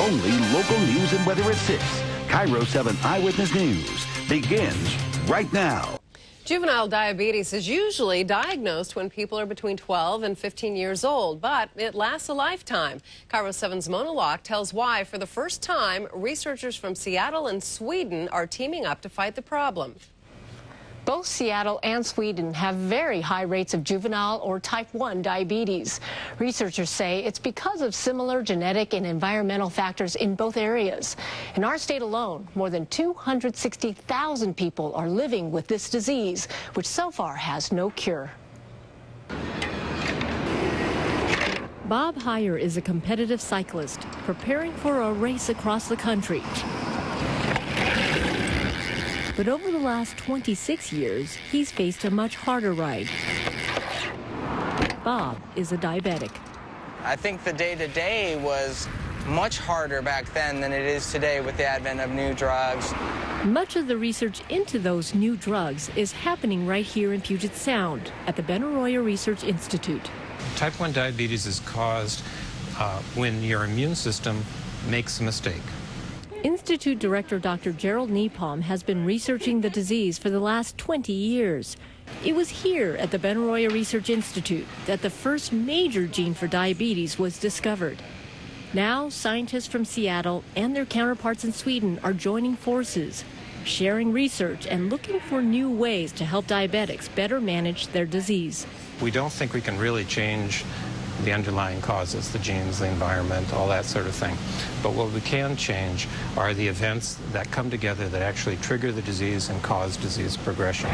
Only local news and weather at 6. KIRO 7 Eyewitness News begins right now. Juvenile diabetes is usually diagnosed when people are between 12 and 15 years old, but it lasts a lifetime. KIRO 7's Mona Locke tells why, for the first time, researchers from Seattle and Sweden are teaming up to fight the problem. Both Seattle and Sweden have very high rates of juvenile or type 1 diabetes. Researchers say it's because of similar genetic and environmental factors in both areas. In our state alone, more than 260,000 people are living with this disease, which so far has no cure. Bob Heyer is a competitive cyclist preparing for a race across the country. But over the last 26 years, he's faced a much harder ride. Bob is a diabetic. I think the day-to-day was much harder back then than it is today with the advent of new drugs. Much of the research into those new drugs is happening right here in Puget Sound at the Benaroya Research Institute. Type 1 diabetes is caused when your immune system makes a mistake. Institute Director Dr. Gerald Nepom has been researching the disease for the last 20 years. It was here at the Benaroya Research Institute that the first major gene for diabetes was discovered. Now, scientists from Seattle and their counterparts in Sweden are joining forces, sharing research and looking for new ways to help diabetics better manage their disease. We don't think we can really change the underlying causes, the genes, the environment, all that sort of thing. But what we can change are the events that come together that actually trigger the disease and cause disease progression.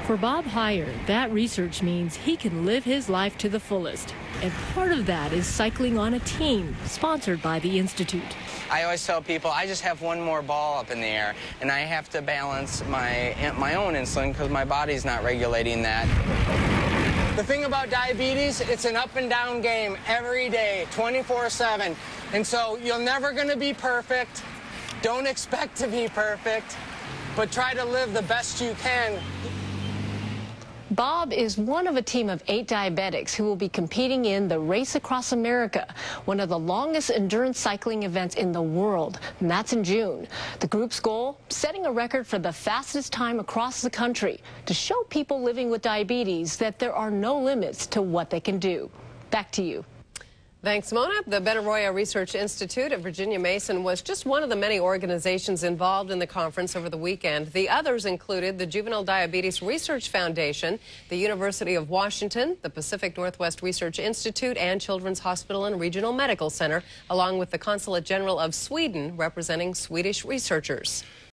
For Bob Heyer, that research means he can live his life to the fullest. And part of that is cycling on a team sponsored by the Institute. I always tell people I just have one more ball up in the air, and I have to balance my own insulin because my body's not regulating that. The thing about diabetes, it's an up and down game every day, 24/7. And so you're never going to be perfect. Don't expect to be perfect, but try to live the best you can. Bob is one of a team of 8 diabetics who will be competing in the Race Across America, one of the longest endurance cycling events in the world, and that's in June. The group's goal, setting a record for the fastest time across the country to show people living with diabetes that there are no limits to what they can do. Back to you. Thanks, Mona. The Benaroya Research Institute at Virginia Mason was just one of the many organizations involved in the conference over the weekend. The others included the Juvenile Diabetes Research Foundation, the University of Washington, the Pacific Northwest Research Institute, and Children's Hospital and Regional Medical Center, along with the Consulate General of Sweden representing Swedish researchers.